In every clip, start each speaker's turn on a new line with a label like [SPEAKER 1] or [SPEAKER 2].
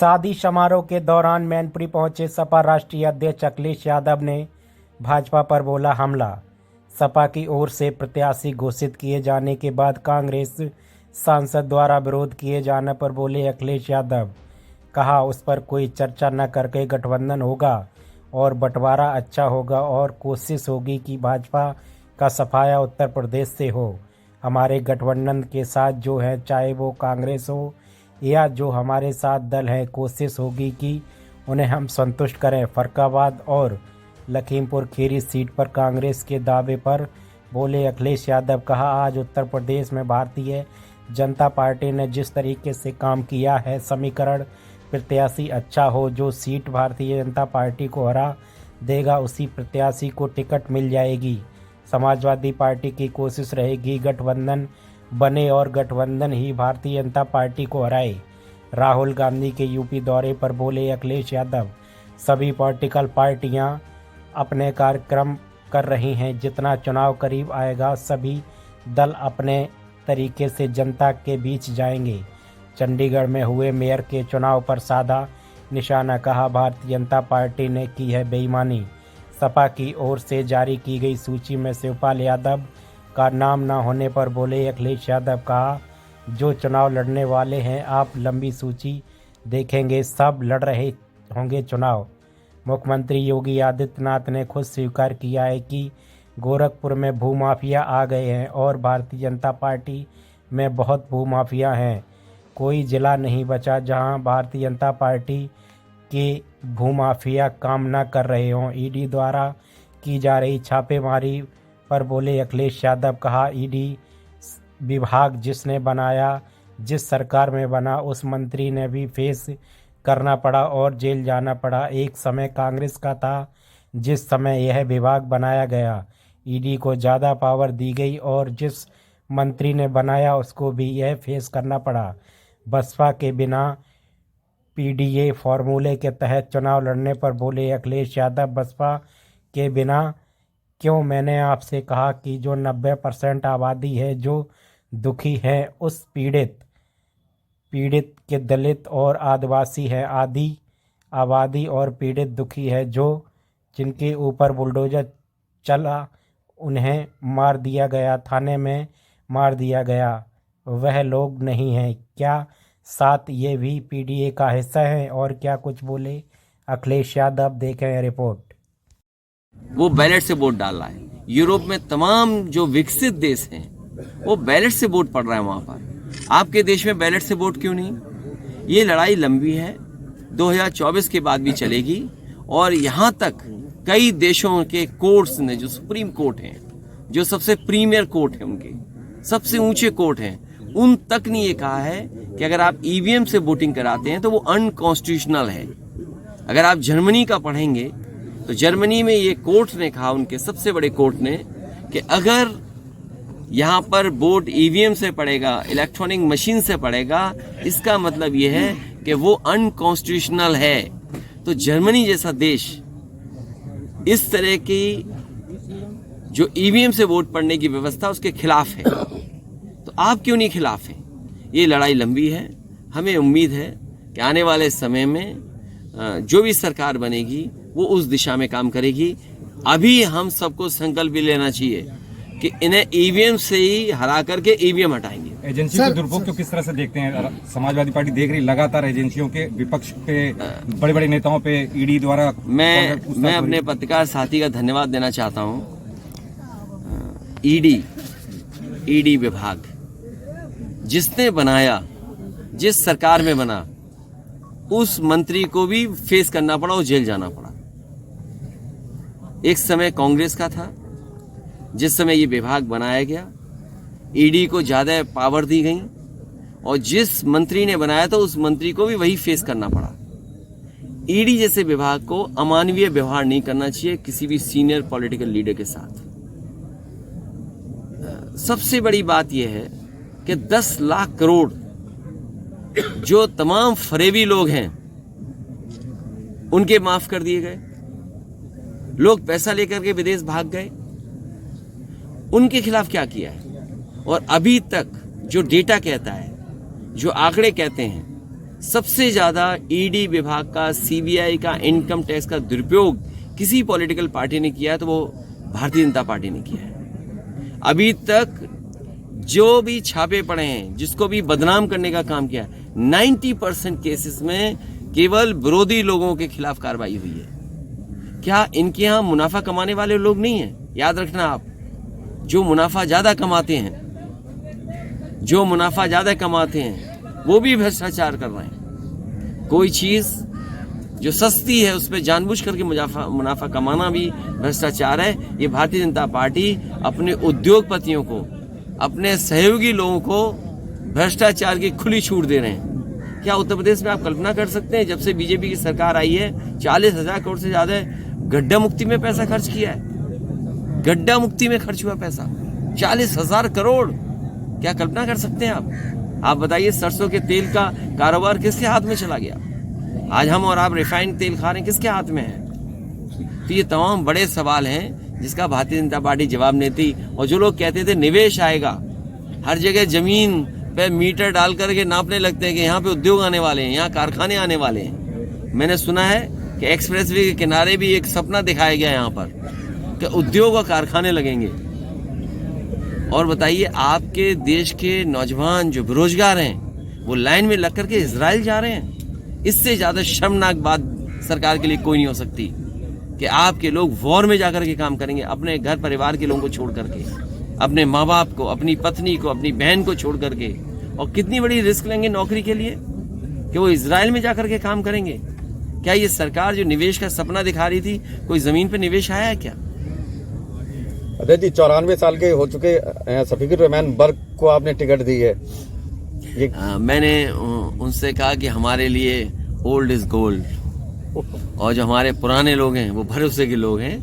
[SPEAKER 1] शादी समारोह के दौरान मैनपुरी पहुंचे सपा राष्ट्रीय अध्यक्ष अखिलेश यादव ने भाजपा पर बोला हमला। सपा की ओर से प्रत्याशी घोषित किए जाने के बाद कांग्रेस सांसद द्वारा विरोध किए जाने पर बोले अखिलेश यादव। कहा उस पर कोई चर्चा न करके गठबंधन होगा और बंटवारा अच्छा होगा और कोशिश होगी कि भाजपा का सफाया उत्तर प्रदेश से हो। हमारे गठबंधन के साथ जो है, चाहे वो कांग्रेस हो या जो हमारे साथ दल है, कोशिश होगी कि उन्हें हम संतुष्ट करें। फर्रुखाबाद और लखीमपुर खीरी सीट पर कांग्रेस के दावे पर बोले अखिलेश यादव। कहा आज उत्तर प्रदेश में भारतीय जनता पार्टी ने जिस तरीके से काम किया है, समीकरण प्रत्याशी अच्छा हो, जो सीट भारतीय जनता पार्टी को हरा देगा उसी प्रत्याशी को टिकट मिल जाएगी। समाजवादी पार्टी की कोशिश रहेगी गठबंधन बने और गठबंधन ही भारतीय जनता पार्टी को हराए। राहुल गांधी के यूपी दौरे पर बोले अखिलेश यादव। सभी पॉलिटिकल पार्टियां अपने कार्यक्रम कर रही हैं। जितना चुनाव करीब आएगा सभी दल अपने तरीके से जनता के बीच जाएंगे। चंडीगढ़ में हुए मेयर के चुनाव पर साधा निशाना। कहा भारतीय जनता पार्टी ने की है बेईमानी। सपा की ओर से जारी की गई सूची में शिवपाल यादव का नाम न होने पर बोले अखिलेश यादव। कहा जो चुनाव लड़ने वाले हैं आप लंबी सूची देखेंगे, सब लड़ रहे होंगे चुनाव। मुख्यमंत्री योगी आदित्यनाथ ने खुद स्वीकार किया है कि गोरखपुर में भूमाफिया आ गए हैं और भारतीय जनता पार्टी में बहुत भूमाफिया हैं। कोई जिला नहीं बचा जहां भारतीय जनता पार्टी के भूमाफिया काम न कर रहे हों। ईडी द्वारा की जा रही छापेमारी पर बोले अखिलेश यादव। कहा ईडी विभाग जिसने बनाया, जिस सरकार में बना, उस मंत्री ने भी फेस करना पड़ा और जेल जाना पड़ा। एक समय कांग्रेस का था जिस समय यह विभाग बनाया गया। ईडी को ज़्यादा पावर दी गई और जिस मंत्री ने बनाया उसको भी यह फेस करना पड़ा। बसपा के बिना पीडीए फॉर्मूले के तहत चुनाव लड़ने पर बोले अखिलेश यादव। बसपा के बिना क्यों? मैंने आपसे कहा कि जो 90% आबादी है जो दुखी है, उस पीड़ित के दलित और आदिवासी है। आधी आबादी और पीड़ित दुखी है। जो जिनके ऊपर बुलडोजर चला उन्हें मार दिया गया, थाने में मार दिया गया, वह लोग नहीं हैं क्या? साथ ये भी पीडीए का हिस्सा है और क्या कुछ बोले अखिलेश यादव। देखें रिपोर्ट।
[SPEAKER 2] वो बैलेट से वोट डाल रहा है। यूरोप में तमाम जो विकसित देश हैं वो बैलेट से वोट पड़ रहा है वहां पर। आपके देश में बैलेट से वोट क्यों नहीं? ये लड़ाई लंबी है, 2024 के बाद भी चलेगी। और यहां तक कई देशों के कोर्ट्स ने, जो सुप्रीम कोर्ट हैं, जो सबसे प्रीमियर कोर्ट है, उनके सबसे ऊंचे कोर्ट हैं, उन तक ने ये कहा है कि अगर आप ईवीएम से वोटिंग कराते हैं तो वो अनकॉन्स्टिट्यूशनल है। अगर आप जर्मनी का पढ़ेंगे तो जर्मनी में ये कोर्ट ने कहा, उनके सबसे बड़े कोर्ट ने, कि अगर यहाँ पर वोट ईवीएम से पड़ेगा, इलेक्ट्रॉनिक मशीन से पड़ेगा, इसका मतलब ये है कि वो अनकॉन्स्टिट्यूशनल है। तो जर्मनी जैसा देश इस तरह की जो ईवीएम से वोट पड़ने की व्यवस्था उसके खिलाफ है। तो आप क्यों नहीं खिलाफ हैं? ये लड़ाई लंबी है। हमें उम्मीद है कि आने वाले समय में जो भी सरकार बनेगी वो उस दिशा में काम करेगी। अभी हम सबको संकल्प भी लेना चाहिए कि इन्हें ईवीएम से ही हरा करके ईवीएम हटाएंगे।
[SPEAKER 3] एजेंसियों के दुरुपयोग को किस तरह से देखते हैं? समाजवादी पार्टी देख रही लगातार एजेंसियों के, विपक्ष पे, बड़े बड़े नेताओं पे ईडी द्वारा।
[SPEAKER 2] मैं अपने पत्रकार साथी का धन्यवाद देना चाहता हूँ। ईडी विभाग जिसने बनाया, जिस सरकार में बना, उस मंत्री को भी फेस करना पड़ा और जेल जाना पड़ा। एक समय कांग्रेस का था, जिस समय ये विभाग बनाया गया, ईडी को ज्यादा पावर दी गई और जिस मंत्री ने बनाया था उस मंत्री को भी वही फेस करना पड़ा। ईडी जैसे विभाग को अमानवीय व्यवहार नहीं करना चाहिए किसी भी सीनियर पॉलिटिकल लीडर के साथ। सबसे बड़ी बात यह है कि 10 लाख करोड़ जो तमाम फरेबी लोग हैं उनके माफ कर दिए गए। लोग पैसा लेकर के विदेश भाग गए, उनके खिलाफ क्या किया है? और अभी तक जो डेटा कहता है, जो आंकड़े कहते हैं सबसे ज्यादा ईडी विभाग का, सीबीआई का, इनकम टैक्स का दुरुपयोग किसी पॉलिटिकल पार्टी ने किया है तो वो भारतीय जनता पार्टी ने किया है। अभी तक जो भी छापे पड़े हैं, जिसको भी बदनाम करने का काम किया, 90% केसेस में केवल विरोधी लोगों के खिलाफ कार्रवाई हुई है। क्या इनके यहाँ मुनाफा कमाने वाले लोग नहीं हैं? याद रखना आप, जो मुनाफा ज्यादा कमाते हैं, जो मुनाफा ज्यादा कमाते हैं वो भी भ्रष्टाचार कर रहे हैं। कोई चीज जो सस्ती है उस पर जानबूझ करके मुनाफा कमाना भी भ्रष्टाचार है। ये भारतीय जनता पार्टी अपने उद्योगपतियों को, अपने सहयोगी लोगों को भ्रष्टाचार की खुली छूट दे रहे हैं। क्या उत्तर प्रदेश में आप कल्पना कर सकते हैं, जब से बीजेपी की सरकार आई है 40,000 करोड़ से ज्यादा गड्ढा मुक्ति में पैसा खर्च किया है। गड्ढा मुक्ति में खर्च हुआ पैसा 40,000 करोड़। क्या कल्पना कर सकते हैं आप बताइए, सरसों के तेल का कारोबार किसके हाथ में चला गया? आज हम और आप रिफाइंड तेल खा रहे हैं, किसके हाथ में है? तो ये तमाम बड़े सवाल हैं जिसका भारतीय जनता पार्टी जवाब नहीं देती। और जो लोग कहते थे निवेश आएगा, हर जगह जमीन पे मीटर डाल करके नापने लगते हैं कि यहाँ पे उद्योग आने वाले हैं, यहाँ कारखाने आने वाले हैं। मैंने सुना है कि एक्सप्रेसवे के किनारे भी एक सपना दिखाया गया यहाँ पर कि उद्योग और कारखाने लगेंगे। और बताइए, आपके देश के नौजवान जो बेरोजगार हैं वो लाइन में लग करके इजराइल जा रहे हैं। इससे ज्यादा शर्मनाक बात सरकार के लिए कोई नहीं हो सकती कि आपके लोग वॉर में जाकर के काम करेंगे, अपने घर परिवार के लोगों को छोड़ करके, अपने माँ बाप को, अपनी पत्नी को, अपनी बहन को छोड़ करके। और कितनी बड़ी रिस्क लेंगे नौकरी के लिए कि वो इजराइल में जाकर के काम करेंगे। क्या ये सरकार जो निवेश का सपना दिखा रही थी, कोई जमीन पे निवेश आया है क्या?
[SPEAKER 4] अध्यक्ष जी, 94 साल के हो चुके शफीकुर रहमान बर्क को आपने टिकट दी है।
[SPEAKER 2] मैंने उनसे कहा कि हमारे लिए ओल्ड इज गोल्ड, और जो हमारे पुराने लोग हैं वो भरोसे के लोग हैं,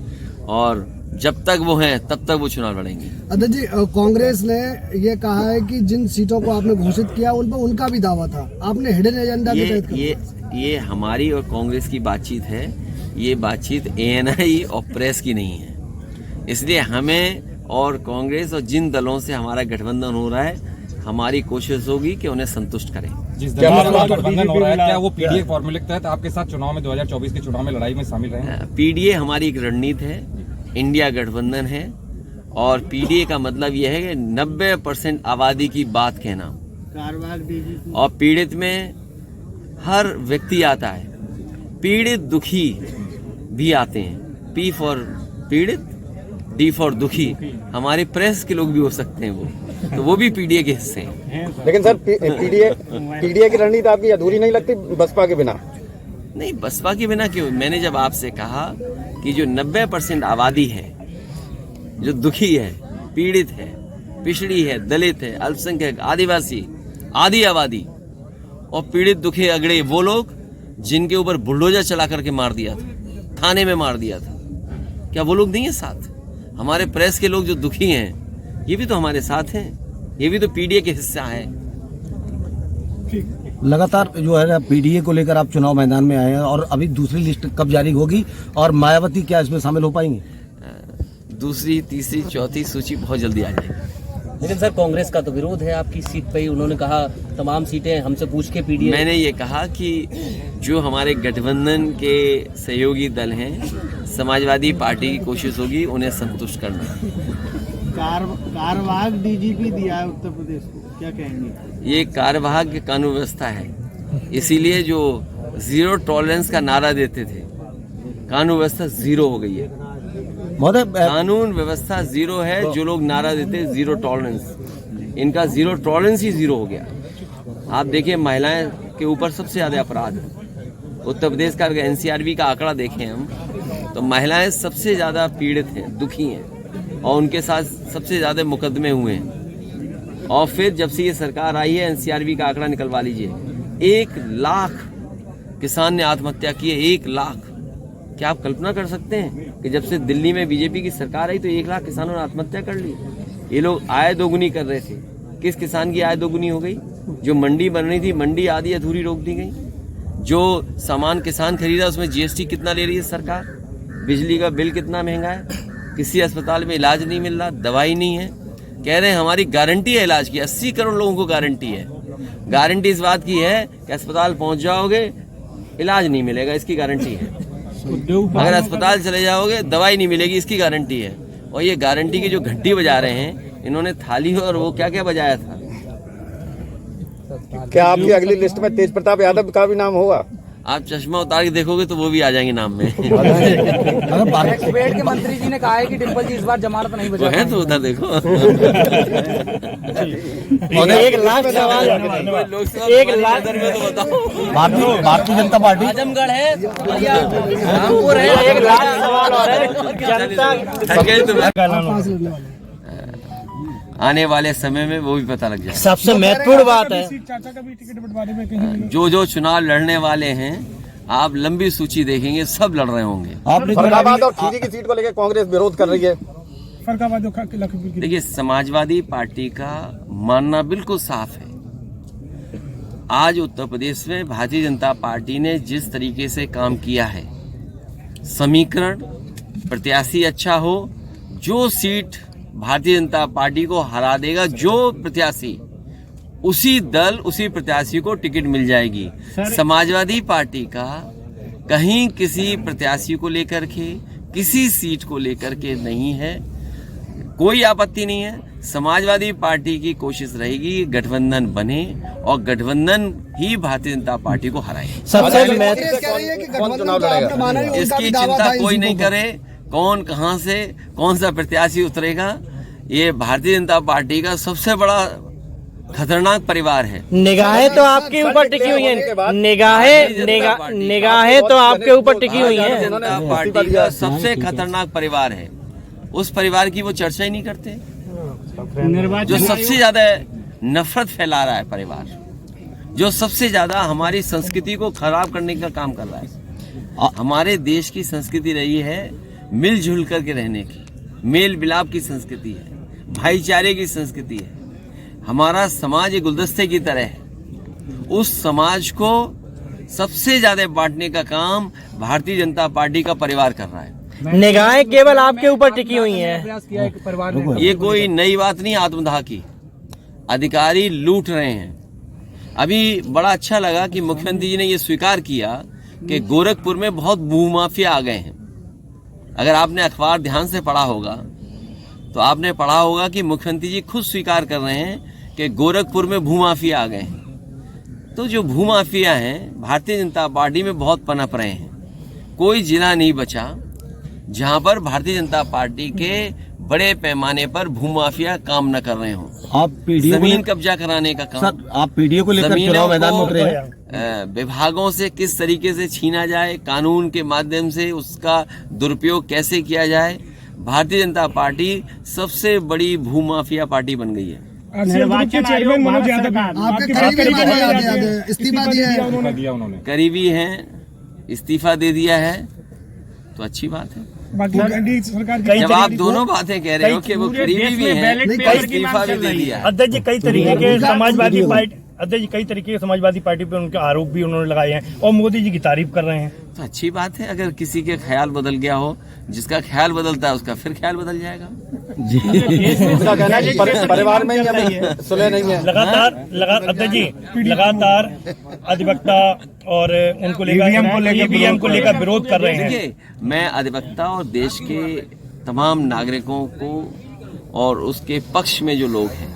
[SPEAKER 2] और जब तक वो हैं तब तक वो चुनाव लड़ेंगे।
[SPEAKER 5] अध्यक्ष जी, कांग्रेस ने ये कहा है कि जिन सीटों को आपने घोषित किया उन पर उनका भी दावा था, आपने हिडन एजेंडा के तहत
[SPEAKER 2] ये हमारी और कांग्रेस की बातचीत है। ये बातचीत एएनआई और प्रेस की नहीं है। इसलिए हमें और कांग्रेस और जिन दलों से हमारा गठबंधन हो रहा है, हमारी कोशिश होगी कि उन्हें संतुष्ट करें।
[SPEAKER 3] जिस दल का गठबंधन हो रहा है, क्या वो पीडीए फॉर्मूले के तहत आपके साथ चुनाव में 2024 के चुनाव में लड़ाई में शामिल रहे?
[SPEAKER 2] पीडीए हमारी एक रणनीति है, इंडिया गठबंधन है, और पीडीए का मतलब यह है कि 90% आबादी की बात कहना, और पीड़ित में हर व्यक्ति आता है, पीड़ित दुखी भी आते हैं। पी फॉर पीड़ित, डी फॉर दुखी। हमारे प्रेस के लोग भी हो सकते हैं, तो वो भी पीडीए के हिस्से हैं।
[SPEAKER 4] लेकिन सर, पीडीए की रणनीति आपकी अधूरी नहीं लगती बसपा के बिना?
[SPEAKER 2] नहीं, बसपा के बिना क्यों? मैंने जब आपसे कहा कि जो 90% आबादी है, जो दुखी है, पीड़ित है, पिछड़ी है, दलित है, अल्पसंख्यक, आदिवासी, आदि आबादी, और पीड़ित दुखी अगड़े वो लोग जिनके ऊपर बुलडोजर चला करके मार दिया था, थाने में मार दिया था, क्या वो लोग नहीं है साथ? हमारे प्रेस के लोग जो दुखी हैं, ये भी तो हमारे साथ हैं, ये भी तो पीडीए के हिस्सा है।
[SPEAKER 6] लगातार जो है ना पीडीए को लेकर आप चुनाव मैदान में आए हैं, और अभी दूसरी लिस्ट कब जारी होगी, और मायावती क्या इसमें शामिल हो पाएंगी?
[SPEAKER 2] दूसरी, तीसरी, चौथी सूची बहुत जल्दी आ जाएगी।
[SPEAKER 7] लेकिन सर, कांग्रेस का तो विरोध है आपकी सीट पे ही। उन्होंने कहा तमाम सीटें हमसे पूछ के पीडीए।
[SPEAKER 2] मैंने ये कहा कि जो हमारे गठबंधन के सहयोगी दल हैं, समाजवादी पार्टी की कोशिश होगी उन्हें संतुष्ट करना।
[SPEAKER 8] कार्यवाहक डीजीपी दिया है उत्तर प्रदेश को, क्या कहेंगे?
[SPEAKER 2] ये कार्यवाहक कानून व्यवस्था है, इसीलिए जो जीरो टॉलरेंस का नारा देते थे, कानून व्यवस्था जीरो हो गई है। कानून व्यवस्था जीरो है, जो लोग नारा देते जीरो टॉलरेंस, इनका जीरो टॉलरेंस ही जीरो हो गया। आप देखिए, महिलाएं के ऊपर सबसे ज्यादा अपराध है उत्तर प्रदेश का। एनसीआरबी का आंकड़ा देखें हम, तो महिलाएं सबसे ज्यादा पीड़ित हैं, दुखी हैं, और उनके साथ सबसे ज्यादा मुकदमे हुए हैं। और फिर जब से ये सरकार आई है, एनसीआरबी का आंकड़ा निकलवा लीजिए, 1 लाख किसान ने आत्महत्या की है। 1 लाख। क्या आप कल्पना कर सकते हैं कि जब से दिल्ली में बीजेपी की सरकार आई तो 1 लाख किसानों ने आत्महत्या कर ली? ये लोग आय दोगुनी कर रहे थे। किस किसान की आय दोगुनी हो गई? जो मंडी बन रही थी, मंडी आधी अधूरी रोक दी गई। जो सामान किसान खरीदा उसमें जीएसटी कितना ले रही है सरकार? बिजली का बिल कितना महंगा है? किसी अस्पताल में इलाज नहीं मिल रहा, दवाई नहीं है। कह रहे हैं हमारी गारंटी है इलाज की, 80 करोड़ लोगों को गारंटी है। गारंटी इस बात की है कि अस्पताल पहुंच जाओगे, इलाज नहीं मिलेगा, इसकी गारंटी है। अगर अस्पताल चले जाओगे, दवाई नहीं मिलेगी, इसकी गारंटी है। और ये गारंटी की जो घंटी बजा रहे हैं, इन्होंने थाली और वो क्या क्या बजाया था।
[SPEAKER 4] क्या आपकी अगली लिस्ट में तेज प्रताप यादव का भी नाम होगा?
[SPEAKER 2] आप चश्मा उतार के देखोगे तो वो भी आ जाएंगे नाम में।
[SPEAKER 9] के मंत्री जी ने कहा है कि डिम्पल जी इस बार जमानत नहीं
[SPEAKER 2] वो है तो उधर देखो।
[SPEAKER 6] एक लास्ट सवाल,
[SPEAKER 2] एक लाख में तो बताओ।
[SPEAKER 6] भारतीय जनता पार्टी
[SPEAKER 7] आजमगढ़ है, रामपुर है, एक लाख सवाल और है।
[SPEAKER 2] आने वाले समय में वो भी पता लग जाए।
[SPEAKER 6] सबसे महत्वपूर्ण बात है,
[SPEAKER 2] जो जो चुनाव लड़ने वाले हैं, आप लंबी सूची देखेंगे, सब लड़ रहे होंगे।
[SPEAKER 4] फरीदाबाद और खीरी की सीट को लेकर कांग्रेस विरोध कर रही है।
[SPEAKER 2] देखिए, समाजवादी पार्टी का मानना बिल्कुल साफ है। आज उत्तर प्रदेश में भारतीय जनता पार्टी ने जिस तरीके से काम किया है, समीकरण, प्रत्याशी अच्छा हो, जो सीट भारतीय जनता पार्टी को हरा देगा, जो प्रत्याशी, उसी दल, उसी प्रत्याशी को टिकट मिल जाएगी। समाजवादी पार्टी का कहीं किसी प्रत्याशी को लेकर के, किसी सीट को लेकर के नहीं है, कोई आपत्ति नहीं है। समाजवादी पार्टी की कोशिश रहेगी गठबंधन बने और गठबंधन ही भारतीय जनता पार्टी को हराए।
[SPEAKER 6] सबसे
[SPEAKER 4] कौन चुनाव लड़ेगा?
[SPEAKER 2] इसकी चिंता कोई नहीं करे, कौन कहां से कौन सा प्रत्याशी उतरेगा। ये भारतीय जनता पार्टी का सबसे बड़ा खतरनाक परिवार है।
[SPEAKER 9] निगाहें तो आपके ऊपर टिकी हुई हैं, निगाहें तो आपके ऊपर टिकी हुई हैं।
[SPEAKER 2] जनता पार्टी का सबसे खतरनाक परिवार है। उस परिवार की वो चर्चा ही नहीं करते। जो सबसे ज्यादा नफरत फैला रहा है परिवार, जो सबसे ज्यादा हमारी संस्कृति को खराब करने का काम कर रहा है। हमारे देश की संस्कृति रही है मिलजुल करके रहने की, मेल मिलाप की संस्कृति है, भाईचारे की संस्कृति है। हमारा समाज एक गुलदस्ते की तरह है। उस समाज को सबसे ज्यादा बांटने का काम भारतीय जनता पार्टी का परिवार कर रहा है।
[SPEAKER 9] निगाहें केवल आपके ऊपर टिकी हुई हैं।
[SPEAKER 2] ये कोई नई बात नहीं, आत्मदाह की। अधिकारी लूट रहे हैं। अभी बड़ा अच्छा लगा कि मुख्यमंत्री जी ने ये स्वीकार किया कि गोरखपुर में बहुत भूमाफिया आ गए हैं। अगर आपने अखबार ध्यान से पढ़ा होगा तो आपने पढ़ा होगा कि मुख्यमंत्री जी खुद स्वीकार कर रहे हैं कि गोरखपुर में भूमाफिया आ गए हैं। तो जो भूमाफिया हैं, भारतीय जनता पार्टी में बहुत पनप रहे हैं। कोई जिला नहीं बचा जहां पर भारतीय जनता पार्टी के बड़े पैमाने पर भूमाफिया काम न कर रहे हो।
[SPEAKER 6] आप पीडीए
[SPEAKER 2] जमीन कब्जा कराने का काम,
[SPEAKER 6] सर, आप पीडीए को लेकर चुनाव मैदान में उतरे हैं।
[SPEAKER 2] विभागों से किस तरीके से छीना जाए, कानून के माध्यम से उसका दुरुपयोग कैसे किया जाए। भारतीय जनता पार्टी सबसे बड़ी भूमाफिया पार्टी बन गई है।
[SPEAKER 5] चेयरमैन मनोज यादव आपके करीबी इस्तीफा
[SPEAKER 3] दिया उन्होंने।
[SPEAKER 2] करीबी हैं, इस्तीफा दे दिया है, तो अच्छी बात है। जब आप दोनों बातें कह रहे हो कि वो करीबी भी हैं, इस्तीफा भी दे दिया है।
[SPEAKER 10] अध्यक्ष जी, कई तरीके के समाजवादी पार्टी पे उनके आरोप भी उन्होंने लगाए हैं और मोदी जी की तारीफ कर रहे हैं।
[SPEAKER 2] तो अच्छी बात है। अगर किसी के ख्याल बदल गया हो, जिसका ख्याल बदलता है उसका फिर ख्याल बदल जाएगा।
[SPEAKER 4] उसका कहना है कि परिवार में ही सुलह नहीं है।
[SPEAKER 10] अध्यक्ष जी, लगातार अधिवक्ता और उनको लेकर ईवीएम को लेकर विरोध कर रहे हैं।
[SPEAKER 2] देखिए, मैं अधिवक्ता और देश के तमाम नागरिकों को और उसके पक्ष में जो लोग हैं,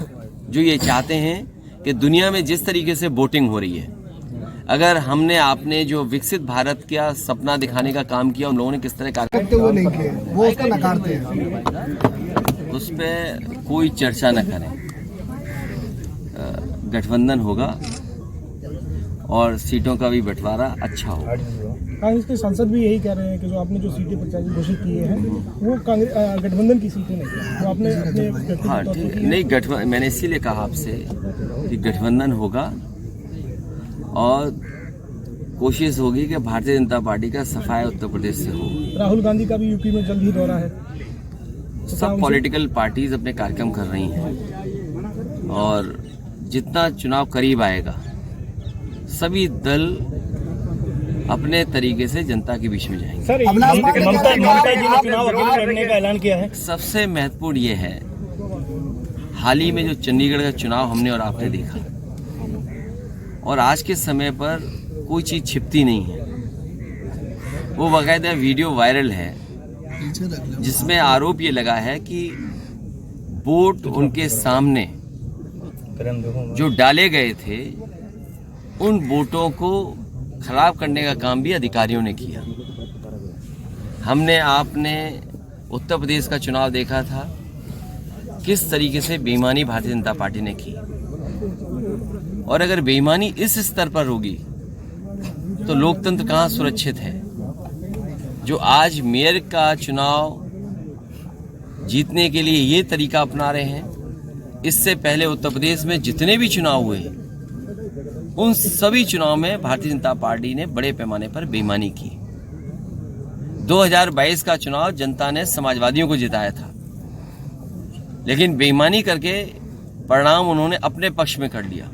[SPEAKER 2] जो ये चाहते हैं कि दुनिया में जिस तरीके से वोटिंग हो रही है, अगर हमने आपने जो विकसित भारत का सपना दिखाने का काम किया, उन लोगों ने किस तरह
[SPEAKER 5] करते हुए नहीं किए, वो उसको नकारते हैं।
[SPEAKER 2] उस पर कोई चर्चा न करें। गठबंधन होगा और सीटों का भी बंटवारा अच्छा होगा।
[SPEAKER 5] कांग्रेस के सांसद भी यही कह रहे हैं कि जो आपने जो सीटें प्रत्याशी घोषित किए हैं वो गठबंधन की सीटें नहीं है, वो आपने अपने
[SPEAKER 2] हाँ ठीक है। नहीं, गठबंधन मैंने इसीलिए कहा आपसे कि गठबंधन होगा और कोशिश होगी कि भारतीय जनता पार्टी का सफाया उत्तर प्रदेश से हो।
[SPEAKER 5] राहुल गांधी का भी यूपी में जल्द ही दौरा है।
[SPEAKER 2] सब पॉलिटिकल पार्टीज अपने कार्यक्रम कर रही हैं और जितना चुनाव करीब आएगा सभी दल अपने तरीके से जनता के बीच में जाएंगे।
[SPEAKER 10] सर, ममता जी ने चुनाव अकेले लड़ने का ऐलान किया है।
[SPEAKER 2] सबसे महत्वपूर्ण ये है, हाल ही में जो चंडीगढ़ का चुनाव हमने और आपने देखा, और आज के समय पर कोई चीज़ छिपती नहीं है। वो बाकायदा वीडियो वायरल है जिसमें आरोप ये लगा है कि वोट उनके सामने जो डाले गए थे उन वोटों को खराब करने का काम भी अधिकारियों ने किया। हमने आपने उत्तर प्रदेश का चुनाव देखा था, किस तरीके से बेईमानी भारतीय जनता पार्टी ने की, और अगर बेईमानी इस स्तर पर होगी तो लोकतंत्र कहाँ सुरक्षित है। जो आज मेयर का चुनाव जीतने के लिए ये तरीका अपना रहे हैं, इससे पहले उत्तर प्रदेश में जितने भी चुनाव हुए उन सभी चुनाव में भारतीय जनता पार्टी ने बड़े पैमाने पर बेईमानी की। 2022 का चुनाव जनता ने समाजवादियों को जिताया था, लेकिन बेईमानी करके परिणाम उन्होंने अपने पक्ष में कर लिया।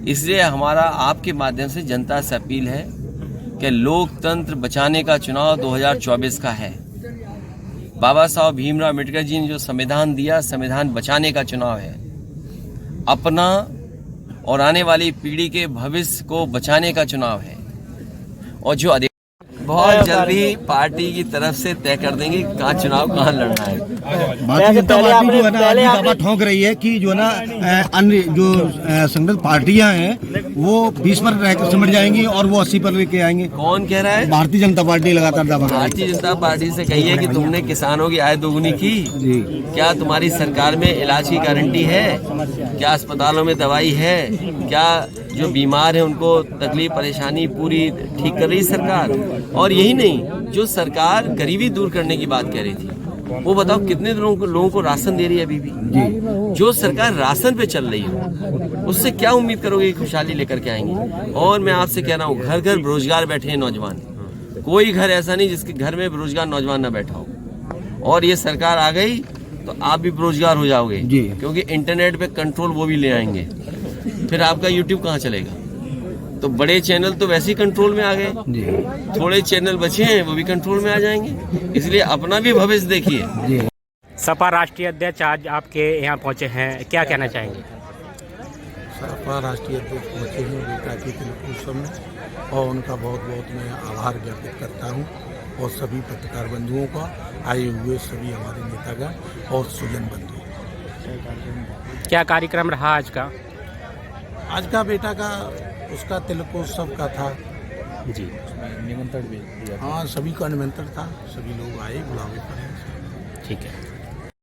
[SPEAKER 2] इसलिए हमारा आपके माध्यम से जनता से अपील है कि लोकतंत्र बचाने का चुनाव 2024 का है। बाबा साहब भीमराव अम्बेडकर जी ने जो संविधान दिया, संविधान बचाने का चुनाव है। अपना और आने वाली पीढ़ी के भविष्य को बचाने का चुनाव है। और जो बहुत जल्दी पार्टी की तरफ से तय कर देंगे कहाँ चुनाव कहाँ लड़ना है।
[SPEAKER 6] भारतीय जनता पार्टी जो है ना आधी दावा ठोक रही है कि जो है ना अन्य जो संगठित पार्टियां हैं वो 20 पर रहकर सिमट जाएंगी और वो 80 पर लेके आएंगे।
[SPEAKER 2] कौन कह रहा है?
[SPEAKER 6] भारतीय जनता पार्टी लगातार दावा कर रही है।
[SPEAKER 2] भारतीय जनता पार्टी से कहिए कि तुमने किसानों की आय दोगुनी की। क्या तुम्हारी सरकार में इलाज की गारंटी है? क्या अस्पतालों में दवाई है? क्या जो बीमार है उनको तकलीफ परेशानी पूरी ठीक कर रही सरकार? और यही नहीं, जो सरकार गरीबी दूर करने की बात कह रही थी, वो बताओ कितने लोगों को राशन दे रही है अभी भी। जो सरकार राशन पे चल रही हो उससे क्या उम्मीद करोगे कि खुशहाली लेकर के आएंगे। और मैं आपसे कह रहा हूँ, घर घर बेरोजगार बैठे हैं नौजवान। कोई घर ऐसा नहीं जिसके घर में बेरोजगार नौजवान न बैठा हो। और ये सरकार आ गई तो आप भी बेरोजगार हो जाओगे, क्योंकि इंटरनेट पे कंट्रोल वो भी ले आएंगे। फिर आपका यूट्यूब कहाँ चलेगा? तो बड़े चैनल तो वैसे ही कंट्रोल में आ गए, थोड़े चैनल बचे हैं वो भी कंट्रोल में आ जाएंगे। इसलिए अपना भी भविष्य देखिए।
[SPEAKER 1] सपा राष्ट्रीय अध्यक्ष आज आपके यहाँ पहुँचे हैं, क्या कहना चाहेंगे?
[SPEAKER 11] सपा राष्ट्रीय अध्यक्ष पहुँचे हैं बेटा के तिलकोत्सव में, और उनका बहुत बहुत मैं आभार ज्ञापित करता हूँ। और सभी पत्रकार बंधुओं का, आए हुए सभी हमारे नेतागण और सुजन बंधु।
[SPEAKER 1] क्या कार्यक्रम रहा आज का?
[SPEAKER 11] आज का बेटा का उसका तिलकोत्सव का था
[SPEAKER 1] जी,
[SPEAKER 11] निमंत्रण भी। हाँ, सभी का निमंत्रण था, सभी लोग आए, बुलावे पर।
[SPEAKER 1] ठीक है।